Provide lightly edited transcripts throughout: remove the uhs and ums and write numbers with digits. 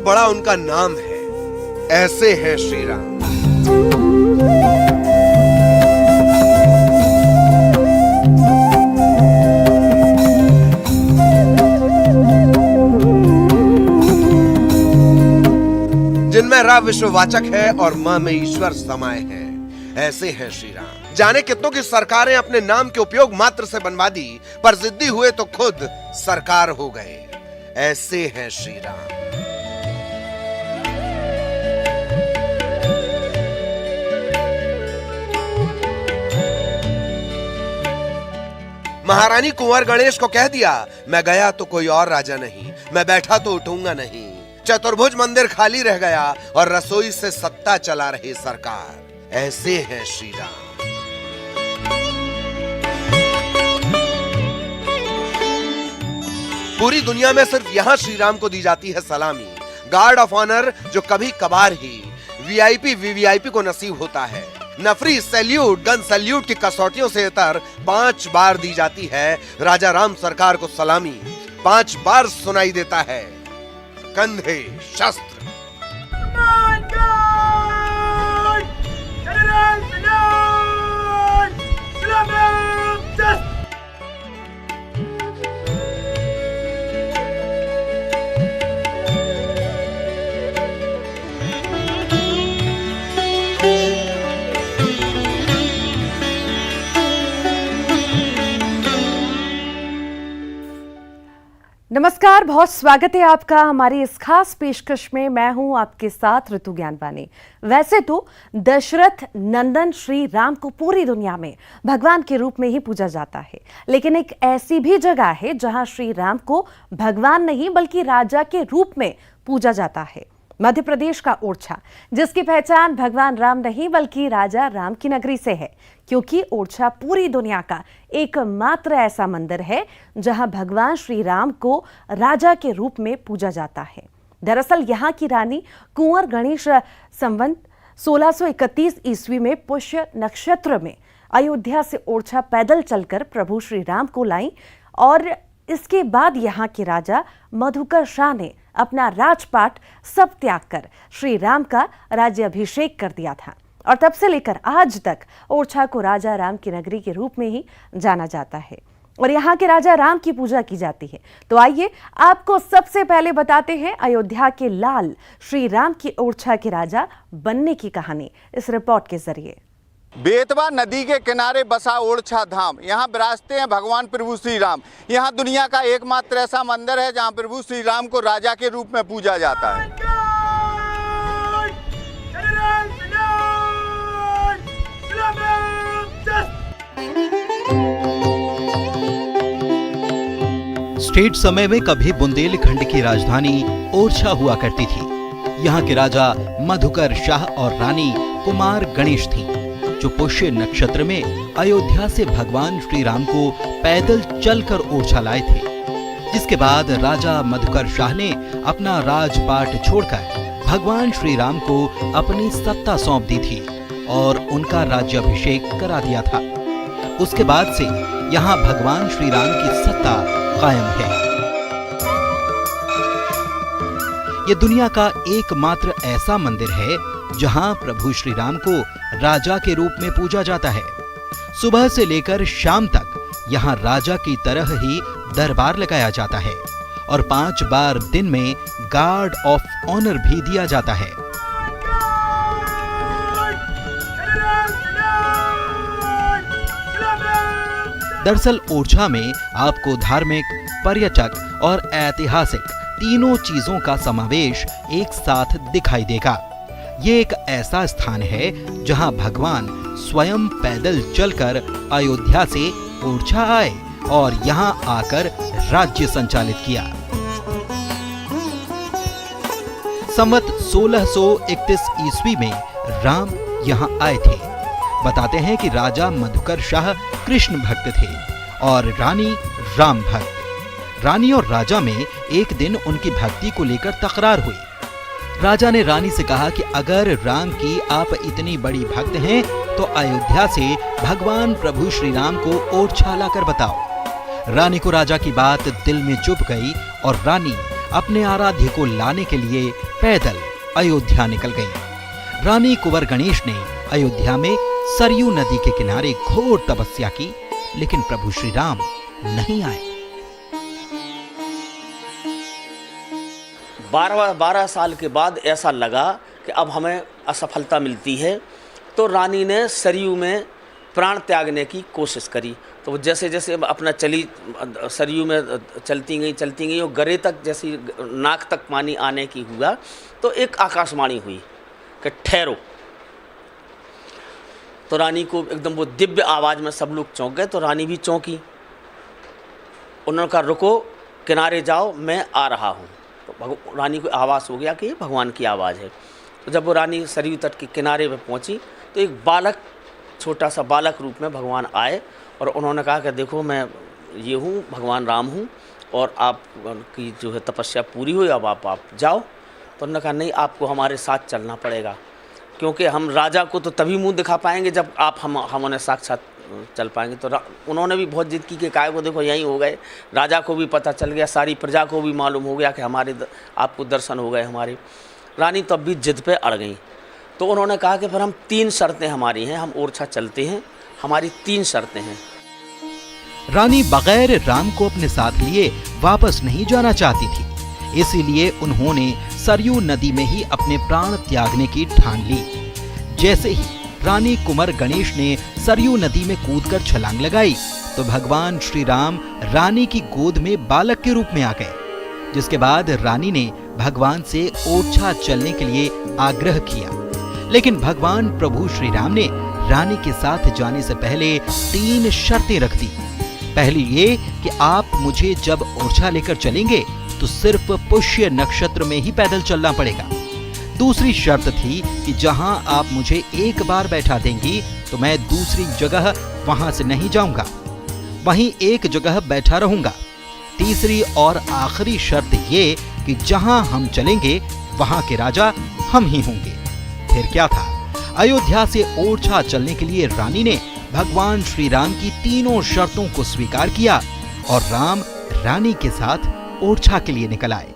बड़ा उनका नाम है। ऐसे हैं श्री राम। जिनमें रा विश्ववाचक है और मां में ईश्वर समाये हैं। ऐसे हैं श्री राम। जाने कितनों की सरकारें अपने नाम के उपयोग मात्र से बनवा दी, पर जिद्दी हुए तो खुद सरकार हो गए। ऐसे हैं श्री राम। महारानी कुंवर गणेश को कह दिया, मैं गया तो कोई और राजा नहीं, मैं बैठा तो उठूंगा नहीं। चतुर्भुज मंदिर खाली रह गया और रसोई से सत्ता चला रही सरकार। ऐसे हैं श्री राम। पूरी दुनिया में सिर्फ यहां श्री राम को दी जाती है सलामी, गार्ड ऑफ ऑनर, जो कभी कभार ही वीआईपी वीवीआईपी को नसीब होता है। नफरी, सैल्यूट, गन सैल्यूट की कसौटियों से इतर 5 बार दी जाती है। राजा राम सरकार को सलामी 5 बार सुनाई देता है। कंधे शस्त्र। नमस्कार, बहुत स्वागत है आपका हमारी इस खास पेशकश में। मैं हूं आपके साथ ऋतु ज्ञानवानी। वैसे तो दशरथ नंदन श्री राम को पूरी दुनिया में भगवान के रूप में ही पूजा जाता है, लेकिन एक ऐसी भी जगह है जहां श्री राम को भगवान नहीं बल्कि राजा के रूप में पूजा जाता है। मध्य प्रदेश का ओरछा, जिसकी पहचान भगवान राम नहीं बल्कि राजा राम की नगरी से है, क्योंकि ओरछा पूरी दुनिया का एकमात्र ऐसा मंदिर है जहां भगवान श्री राम को राजा के रूप में पूजा जाता है। दरअसल यहां की रानी कुंवर गणेश संवत 1631 ईस्वी में पुष्य नक्षत्र में अयोध्या से ओरछा पैदल चलकर प्रभु श्री राम को लाई और इसके बाद यहाँ के राजा मधुकर शाह ने अपना राजपाट सब त्याग कर श्री राम का राज्याभिषेक कर दिया था और तब से लेकर आज तक ओरछा को राजा राम की नगरी के रूप में ही जाना जाता है और यहाँ के राजा राम की पूजा की जाती है। तो आइए आपको सबसे पहले बताते हैं अयोध्या के लाल श्री राम की ओरछा के राजा बनने की कहानी इस रिपोर्ट के जरिए। बेतवा नदी के किनारे बसा ओरछा धाम, यहाँ विराजते हैं भगवान प्रभु श्री राम। यहाँ दुनिया का एकमात्र ऐसा मंदिर है जहाँ प्रभु श्री राम को राजा के रूप में पूजा जाता है। स्टेट समय में कभी बुंदेलखंड की राजधानी ओरछा हुआ करती थी। यहाँ के राजा मधुकर शाह और रानी कुमार गणेश थी, जो पुष्य नक्षत्र में अयोध्या से भगवान श्री राम को पैदल चलकर ओरछा लाए थे। जिसके बाद राजा मधुकर शाह ने अपना राजपाट छोड़कर भगवान श्री राम को अपनी सत्ता सौंप दी थी और उनका राज्याभिषेक करा दिया था। उसके बाद से यहाँ भगवान श्री राम की सत्ता कायम है। ये दुनिया का एकमात्र ऐसा मंदिर है जहां प्रभु श्री राम को राजा के रूप में पूजा जाता है। सुबह से लेकर शाम तक यहां राजा की तरह ही दरबार लगाया जाता है और 5 बार दिन में गार्ड ऑफ ऑनर भी दिया जाता है। दरअसल ओरछा में आपको धार्मिक, पर्यटक और ऐतिहासिक तीनों चीजों का समावेश एक साथ दिखाई देगा। ये एक ऐसा स्थान है जहां भगवान स्वयं पैदल चलकर अयोध्या से ओरछा आए और यहां आकर राज्य संचालित किया। संवत 1631 ईस्वी में राम यहां आए थे। बताते हैं कि राजा मधुकर शाह कृष्ण भक्त थे और रानी राम भक्त। रानी और राजा में एक दिन उनकी भक्ति को लेकर तकरार हुई। राजा ने रानी से कहा कि अगर राम की आप इतनी बड़ी भक्त हैं तो अयोध्या से भगवान प्रभु श्री राम को ओरछा लाकर बताओ। रानी को राजा की बात दिल में चुभ गई और रानी अपने आराध्य को लाने के लिए पैदल अयोध्या निकल गईं। रानी कुंवर गणेश ने अयोध्या में सरयू नदी के किनारे घोर तपस्या की, लेकिन प्रभु श्री राम नहीं आए। 12 साल के बाद ऐसा लगा कि अब हमें असफलता मिलती है, तो रानी ने सरयू में प्राण त्यागने की कोशिश करी। तो वो जैसे जैसे अपना सरयू में चलती गई और गरे तक, जैसी नाक तक पानी आने की हुआ, तो एक आकाशवाणी हुई कि ठहरो। तो रानी को एकदम वो दिव्य आवाज़ में सब लोग चौंक गए, तो रानी भी चौंकी। उन्होंने कहा रुको, किनारे जाओ, मैं आ रहा हूँ। तो रानी को आवाज़ हो गया कि ये भगवान की आवाज़ है। तो जब वो रानी सरयू तट के किनारे पर पहुँची, तो एक बालक, छोटा सा बालक रूप में भगवान आए और उन्होंने कहा कि देखो, मैं ये हूँ, भगवान राम हूँ, और आपकी जो है तपस्या पूरी हुई, अब आप जाओ। तो उन्होंने कहा नहीं, आपको हमारे साथ चलना पड़ेगा, क्योंकि हम राजा को तो तभी मुंह दिखा पाएंगे जब आप हम उन्हें साक्षात चल पाएंगे। तो उन्होंने भी बहुत जिद की कि काय को देखो यहीं हो गए। राजा को भी पता चल गया, सारी प्रजा को भी मालूम हो गया कि आपको दर्शन हो गए हमारे। रानी तब भी जिद पे अड़ गई। तो उन्होंने कहा कि फिर हम 3 शर्तें हमारी हैं, हम ओरछा चलते हैं, हमारी 3 शर्तें हैं। रानी बगैर राम को अपने साथ लिए वापस नहीं जाना चाहती थी, इसीलिए उन्होंने सरयू नदी में ही अपने प्राण त्यागने की ठान ली। जैसे ही रानी कुंवर गणेश ने सरयू नदी में कूदकर छलांग लगाई, तो भगवान श्री राम रानी की गोद में बालक के रूप में आ गए, जिसके बाद रानी ने भगवान से ओरछा चलने के लिए आग्रह किया। लेकिन भगवान प्रभु श्री राम ने रानी के साथ जाने से पहले 3 शर्तें रख दी। पहली ये कि आप मुझे जब ओरछा लेकर चलेंगे तो सिर्फ पुष्य नक्षत्र में ही पैदल चलना पड़ेगा। दूसरी शर्त थी कि जहां आप मुझे एक बार बैठा देंगी तो मैं दूसरी जगह वहां से नहीं जाऊंगा, वहीं एक जगह बैठा रहूंगा। तीसरी और आखिरी शर्त ये कि जहां हम चलेंगे वहां के राजा हम ही होंगे। फिर क्या था, अयोध्या से ओरछा चलने के लिए रानी ने भगवान श्री राम की तीनों शर्तों को स्वीकार किया और राम रानी के साथ ओरछा के लिए निकल आए।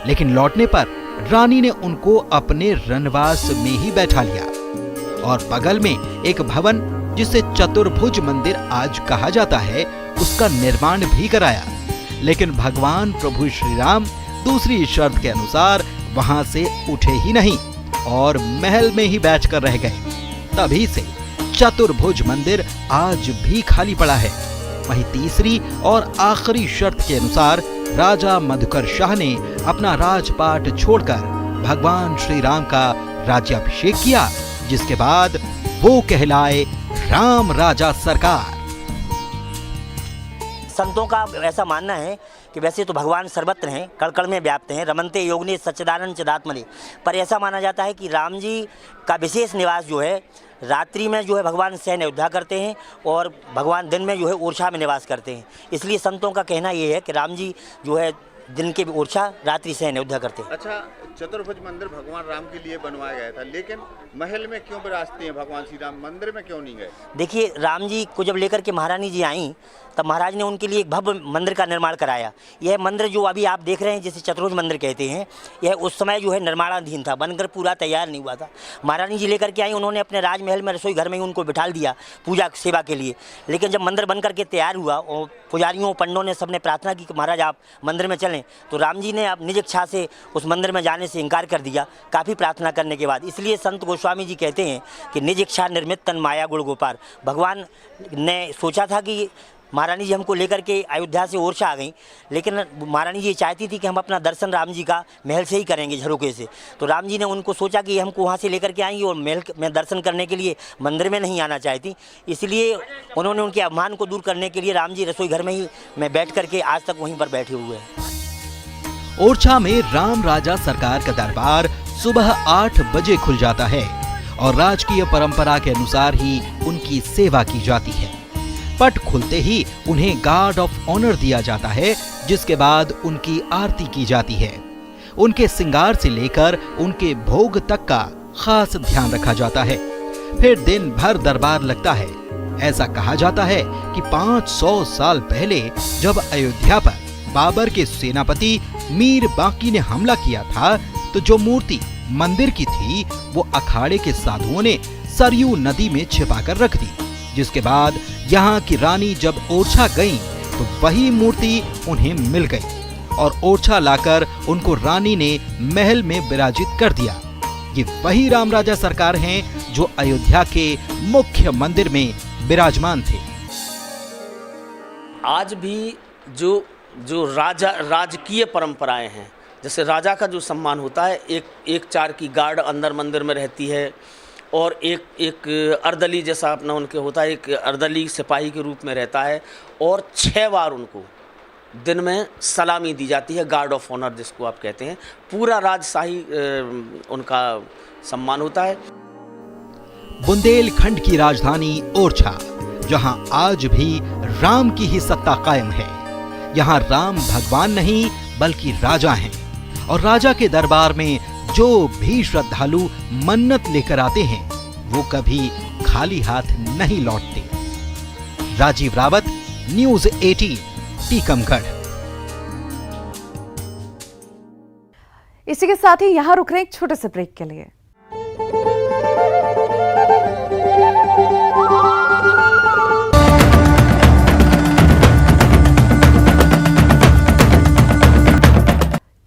लेकिन लौटने पर रानी ने उनको अपने रनवास में ही बैठा लिया और बगल में एक भवन, जिसे चतुर्भुज मंदिर आज कहा जाता है, उसका निर्माण भी कराया। लेकिन भगवान प्रभु श्री राम दूसरी शर्त के अनुसार वहां से उठे ही नहीं और महल में ही बैठकर रह गए। तभी से चतुर्भुज मंदिर आज भी खाली पड़ा है। वहीं तीसरी और आखिरी शर्त के अनुसार राजा मधुकर शाह ने अपना राजपाट छोड़कर भगवान श्री राम का राज्याभिषेक किया, जिसके बाद वो कहलाए राम राजा सरकार। संतों का ऐसा मानना है कि वैसे तो भगवान सर्वत्र हैं, कण-कण में व्याप्त हैं, रमन्ते योगिनी सच्चिदानंद चिदात्मने, पर ऐसा माना जाता है कि राम जी का विशेष निवास जो है रात्रि में जो है भगवान शयन अयोध्या करते हैं और भगवान दिन में जो है ओरछा में निवास करते हैं। इसलिए संतों का कहना ये है कि राम जी जो है दिन के ओरछा, रात्रि शयन अयोध्या करते हैं। अच्छा, चतुर्भुज मंदिर भगवान राम के लिए बनवाया गया था, लेकिन महल में क्यों विराजते हैं भगवान श्री राम, मंदिर में क्यों नहीं गए? देखिए, राम जी को जब लेकर के महारानी जी आई तब महाराज ने उनके लिए एक भव्य मंदिर का निर्माण कराया। यह मंदिर जो अभी आप देख रहे हैं, जिसे चतुर्भुज मंदिर कहते हैं, यह उस समय जो है निर्माणाधीन था, बनकर पूरा तैयार नहीं हुआ था। महारानी जी लेकर के आई, उन्होंने अपने राजमहल में रसोई घर में ही उनको बिठा दिया पूजा सेवा के लिए। लेकिन जब मंदिर बन करके तैयार हुआ और पुजारियों पंडों ने सबने प्रार्थना की कि महाराज आप मंदिर में चलें, तो राम जी ने निज इच्छा से उस मंदिर में जाने से इनकार कर दिया, काफ़ी प्रार्थना करने के बाद। इसलिए संत गोस्वामी जी कहते हैं कि निज इच्छा निर्मित तन माया गुण गोपार। भगवान ने सोचा था कि महारानी जी हमको लेकर के अयोध्या से ओरछा आ गई, लेकिन महारानी जी चाहती थी कि हम अपना दर्शन राम जी का महल से ही करेंगे, झरोके से। तो राम जी ने उनको सोचा कि हमको वहाँ से लेकर के आएंगे और महल में दर्शन करने के लिए मंदिर में नहीं आना चाहती। इसलिए उन्होंने उनके अभिमान को दूर करने के लिए राम जी रसोई घर में ही में बैठ करके आज तक वहीं पर बैठे हुए हैं। ओरछा में राम राजा सरकार का दरबार सुबह 8 बजे खुल जाता है और राजकीय परंपरा के अनुसार ही उनकी सेवा की जाती है। पट खुलते ही उन्हें गार्ड ऑफ ऑनर दिया जाता है, जिसके बाद उनकी आरती की जाती है। उनके श्रृंगार से लेकर उनके भोग तक का खास ध्यान रखा जाता है। फिर दिन भर दरबार लगता है। ऐसा कहा जाता है कि 500 साल पहले जब अयोध्या पर बाबर के सेनापति मीर बाकी ने हमला किया था, तो जो मूर्ति मंदिर की थी वो अखाड़े के साधुओं ने सरयू नदी में छिपाकर रख दी। जिसके बाद यहाँ की रानी जब ओरछा गईं, तो वही मूर्ति उन्हें मिल गई और ओरछा लाकर उनको रानी ने महल में विराजित कर दिया। ये वही राम राजा सरकार हैं जो अयोध्या के मुख्य मंदिर में विराजमान थे। आज भी जो राजकीय परंपराएं हैं, जैसे राजा का जो सम्मान होता है, एक चार की गार्ड अंदर मंदिर में रहती है और एक अर्दली जैसा अपना उनके होता है, एक अर्दली सिपाही के रूप में रहता है और 6 बार उनको दिन में सलामी दी जाती है, गार्ड ऑफ ऑनर जिसको आप कहते हैं। पूरा राजशाही उनका सम्मान होता है। बुंदेलखंड की राजधानी ओरछा, जहां आज भी राम की ही सत्ता कायम है। यहाँ राम भगवान नहीं बल्कि राजा हैं और राजा के दरबार में जो भी श्रद्धालु मन्नत लेकर आते हैं वो कभी खाली हाथ नहीं लौटते। राजीव रावत, न्यूज़ 18, टीकमगढ़। इसी के साथ ही यहां रुक रहे एक छोटे से ब्रेक के लिए।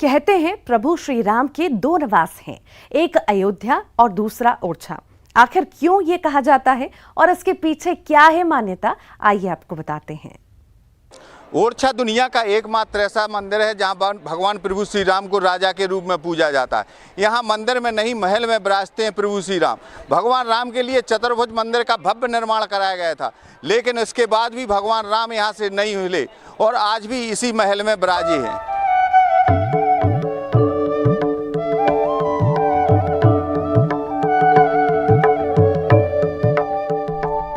कहते हैं प्रभु श्री राम के 2 निवास हैं, एक अयोध्या और दूसरा ओरछा। आखिर क्यों ये कहा जाता है और इसके पीछे क्या है मान्यता, आइए आपको बताते हैं। ओरछा दुनिया का एकमात्र ऐसा मंदिर है जहां भगवान प्रभु श्री राम को राजा के रूप में पूजा जाता है। यहाँ मंदिर में नहीं, महल में विराजते हैं प्रभु श्री राम। भगवान राम के लिए चतुर्भुज मंदिर का भव्य निर्माण कराया गया था, लेकिन इसके बाद भी भगवान राम यहाँ से नहीं हिले और आज भी इसी महल में विराजे हैं।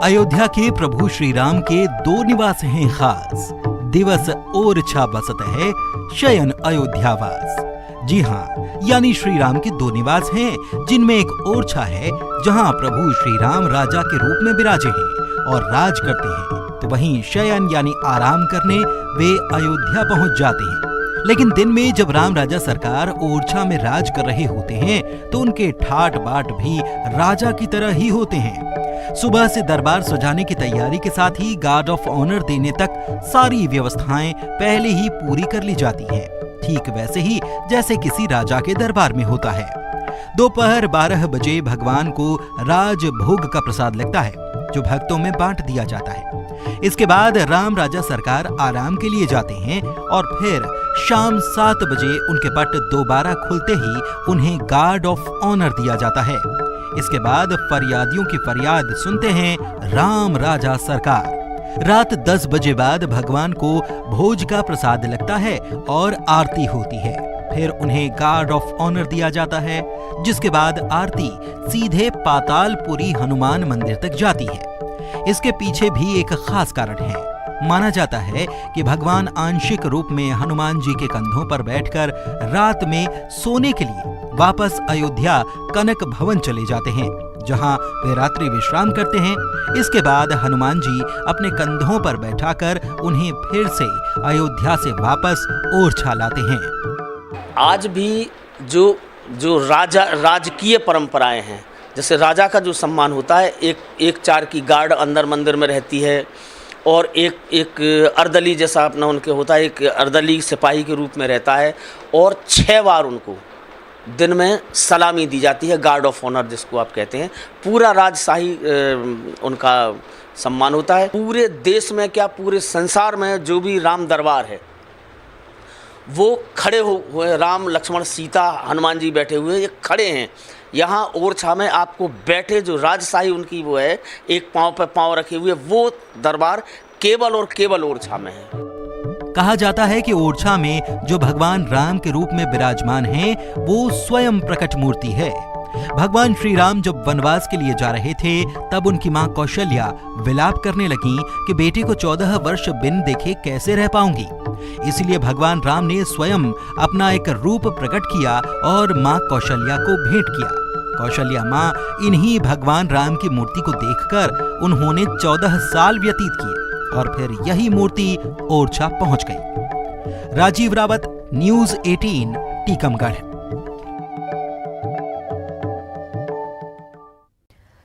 अयोध्या के प्रभु श्री राम के 2 निवास हैं खास। दिवस ओरछा बसत है, शयन अयोध्यावास। जी हाँ, यानी श्री राम के 2 निवास हैं, जिनमें एक ओरछा है जहाँ प्रभु श्री राम राजा के रूप में विराजे हैं और राज करते हैं, तो वहीं शयन यानी आराम करने वे अयोध्या पहुंच जाते हैं। लेकिन दिन में जब राम राजा सरकार ओरछा में राज कर रहे होते हैं तो उनके ठाट बाट भी राजा की तरह ही होते हैं। सुबह से दरबार सजाने की तैयारी के साथ ही गार्ड ऑफ ऑनर देने तक सारी व्यवस्थाएं पहले ही पूरी कर ली जाती हैं, ठीक वैसे ही जैसे किसी राजा के दरबार में होता है। दोपहर 12 बजे भगवान को राज भोग का प्रसाद लगता है, जो भक्तों में बांट दिया जाता है। इसके बाद राम राजा सरकार आराम के लिए जाते हैं और फिर शाम 7 बजे उनके पट दोबारा खुलते ही उन्हें गार्ड ऑफ ऑनर दिया जाता है। इसके बाद फरियादियों की फरियाद सुनते हैं राम राजा सरकार। रात 10 बजे बाद भगवान को भोज का प्रसाद लगता है और आरती होती है। फिर उन्हें गार्ड ऑफ ऑनर दिया जाता है, जिसके बाद आरती सीधे पातालपुरी हनुमान मंदिर तक जाती है। इसके पीछे भी एक खास कारण है। माना जाता है कि भगवान आंशिक रूप में हनुमान जी के कंधों पर बैठकर रात में सोने के लिए वापस अयोध्या कनक भवन चले जाते हैं, जहां वे रात्रि विश्राम करते हैं। इसके बाद हनुमान जी अपने कंधों पर बैठाकर उन्हें फिर से अयोध्या से वापस ओरछा लाते हैं। आज भी जो राजकीय परंपराएं हैं, जैसे राजा का जो सम्मान होता है, एक चार की गार्ड अंदर मंदिर में रहती है और एक अर्दली जैसा अपना उनके होता है, एक अर्दली सिपाही के रूप में रहता है और 6 बार उनको दिन में सलामी दी जाती है, गार्ड ऑफ ऑनर जिसको आप कहते हैं। पूरा राजशाही उनका सम्मान होता है। पूरे देश में क्या पूरे संसार में जो भी राम दरबार है वो खड़े हुए, राम लक्ष्मण सीता हनुमान जी बैठे हुए ये खड़े हैं। यहाँ ओरछा में आपको बैठे जो राजशाही उनकी वो है, एक पाँव पे पाँव रखे हुए, वो दरबार केवल और केवल ओरछा में है। कहा जाता है कि ओरछा में जो भगवान राम के रूप में विराजमान हैं, वो स्वयं प्रकट मूर्ति है। भगवान श्री राम जब वनवास के लिए जा रहे थे, तब उनकी मां कौशल्या विलाप करने लगी कि बेटे को 14 वर्ष बिन देखे कैसे रह पाऊंगी। इसलिए भगवान राम ने स्वयं अपना एक रूप प्रकट किया और मां कौशल्या को भेंट किया। कौशल्या मां इन्हीं भगवान राम की मूर्ति को देखकर उन्होंने 14 साल व्यतीत किए और फिर यही मूर्ति ओरछा पहुंच गई। राजीव रावत, न्यूज 18, टीकमगढ़।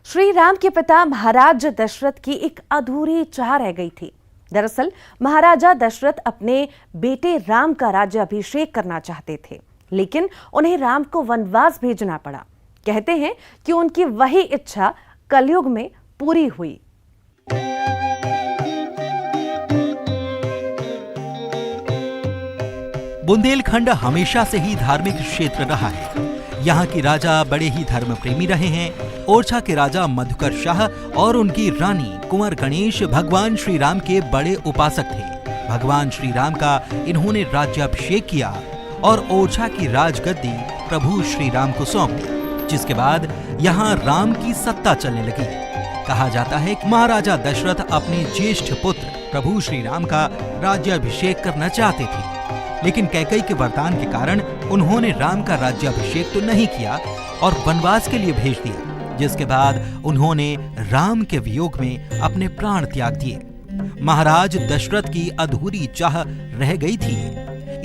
श्री राम के पिता महाराज दशरथ की एक अधूरी चाह रह गई थी। दरअसल महाराजा दशरथ अपने बेटे राम का राज्याभिषेक करना चाहते थे, लेकिन उन्हें राम को वनवास भेजना पड़ा। कहते हैं कि उनकी वही इच्छा कलयुग में पूरी हुई। बुंदेलखंड हमेशा से ही धार्मिक क्षेत्र रहा है। यहाँ के राजा बड़े ही धर्म प्रेमी रहे हैं। ओरछा के राजा मधुकर शाह और उनकी रानी कुंवर गणेश भगवान श्री राम के बड़े उपासक थे। भगवान श्री राम का इन्होंने राज्याभिषेक किया और ओरछा की राजगद्दी प्रभु श्री राम को सौंप दी, जिसके बाद यहाँ राम की सत्ता चलने लगी। कहा जाता है कि महाराजा दशरथ अपने ज्येष्ठ पुत्र प्रभु श्री राम का राज्याभिषेक करना चाहते थे, लेकिन कैकेयी के वरदान के कारण उन्होंने राम का राज्याभिषेक तो नहीं किया और वनवास के लिए भेज दिया, जिसके बाद उन्होंने राम के वियोग में अपने प्राण त्याग दिए। महाराज दशरथ की अधूरी चाह रह गई थी,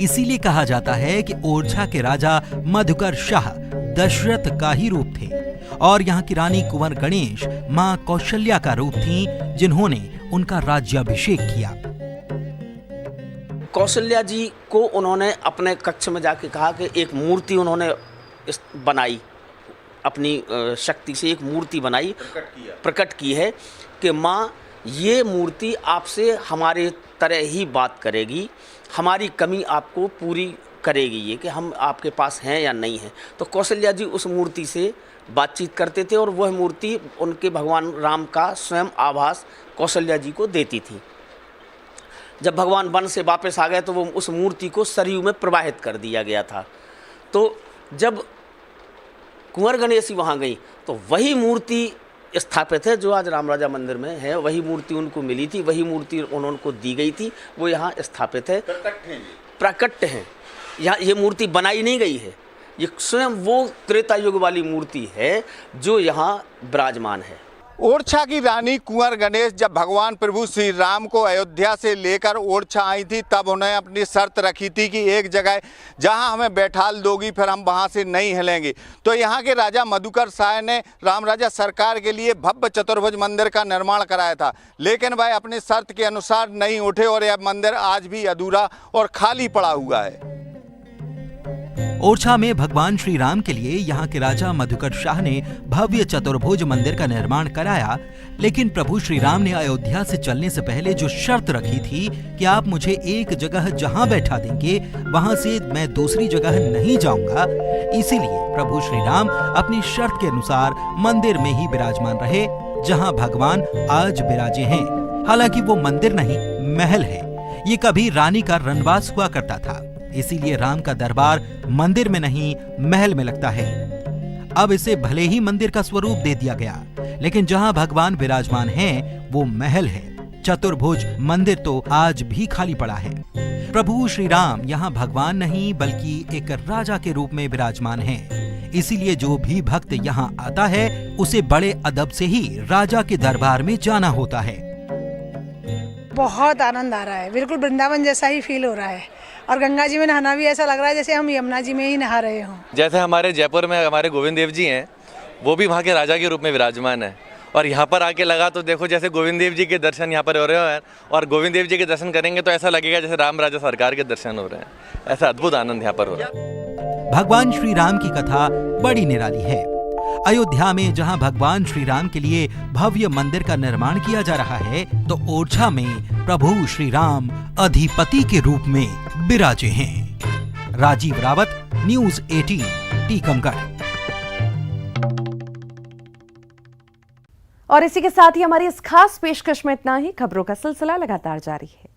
इसीलिए कहा जाता है कि ओरछा के राजा मधुकर शाह दशरथ का ही रूप थे और यहाँ की रानी कुंवर गणेश मां कौशल्या का रूप थी, जिन्होंने उनका राज्याभिषेक किया। कौशल्या जी को उन्होंने अपने कक्ष में जाके कहा कि एक मूर्ति उन्होंने बनाई, अपनी शक्ति से एक मूर्ति बनाई, प्रकट की है कि माँ ये मूर्ति आपसे हमारे तरह ही बात करेगी, हमारी कमी आपको पूरी करेगी, ये कि हम आपके पास हैं या नहीं हैं। तो कौशल्या जी उस मूर्ति से बातचीत करते थे और वह मूर्ति उनके भगवान राम का स्वयं आभास कौशल्या जी को देती थी। जब भगवान वन से वापस आ गए तो वो उस मूर्ति को सरयू में प्रवाहित कर दिया गया था। तो जब कुंवर गणेशी वहाँ गई तो वही मूर्ति स्थापित है जो आज राम राजा मंदिर में है। वही मूर्ति उनको मिली थी, वही मूर्ति उनको दी गई थी, वो यहाँ स्थापित है, प्रकट है। यहाँ ये मूर्ति बनाई नहीं गई है, ये स्वयं वो त्रेता युग वाली मूर्ति है जो यहाँ विराजमान है। ओरछा की रानी कुंवर गणेश जब भगवान प्रभु श्री राम को अयोध्या से लेकर ओरछा आई थी, तब उन्हें अपनी शर्त रखी थी कि एक जगह जहां हमें बैठाल दोगी फिर हम वहां से नहीं हिलेंगे। तो यहां के राजा मधुकर शाह ने राम राजा सरकार के लिए भव्य चतुर्भुज मंदिर का निर्माण कराया था, लेकिन वह अपनी शर्त के अनुसार नहीं उठे और यह मंदिर आज भी अधूरा और खाली पड़ा हुआ है। ओरछा में भगवान श्री राम के लिए यहाँ के राजा मधुकर शाह ने भव्य चतुर्भुज मंदिर का निर्माण कराया, लेकिन प्रभु श्री राम ने अयोध्या से चलने से पहले जो शर्त रखी थी कि आप मुझे एक जगह जहाँ बैठा देंगे वहाँ से मैं दूसरी जगह नहीं जाऊंगा, इसीलिए प्रभु श्री राम अपनी शर्त के अनुसार मंदिर में ही विराजमान रहे जहाँ भगवान आज विराजे हैं। हालांकि वो मंदिर नहीं, महल है। ये कभी रानी का रनवास हुआ करता था, इसीलिए राम का दरबार मंदिर में नहीं महल में लगता है। अब इसे भले ही मंदिर का स्वरूप दे दिया गया, लेकिन जहां भगवान विराजमान हैं, वो महल है। चतुर्भुज मंदिर तो आज भी खाली पड़ा है। प्रभु श्री राम यहाँ भगवान नहीं बल्कि एक राजा के रूप में विराजमान हैं। इसीलिए जो भी भक्त यहाँ आता है उसे बड़े अदब से ही राजा के दरबार में जाना होता है। बहुत आनंद आ रहा है, बिल्कुल वृंदावन जैसा ही फील हो रहा है और गंगा जी में नहाना भी ऐसा लग रहा है जैसे हम यमुना जी में ही नहा रहे हों। जैसे हमारे जयपुर में हमारे गोविंद देव जी हैं, वो भी वहाँ के राजा के रूप में विराजमान है और यहाँ पर आके लगा तो देखो जैसे गोविंद देव जी के दर्शन यहाँ पर हो रहे हैं और गोविंद देव जी के दर्शन करेंगे तो ऐसा लगेगा जैसे राम राजा सरकार के दर्शन हो रहे हैं। ऐसा अद्भुत आनंद यहाँ पर हो रहा है। भगवान श्री राम की कथा बड़ी निराली है। अयोध्या में जहां भगवान श्री राम के लिए भव्य मंदिर का निर्माण किया जा रहा है, तो ओरछा में प्रभु श्री राम अधिपति के रूप में विराजे हैं। राजीव रावत, न्यूज 18, टीकमगढ़। और इसी के साथ ही हमारी इस खास पेशकश में इतना ही। खबरों का सिलसिला लगातार जारी है।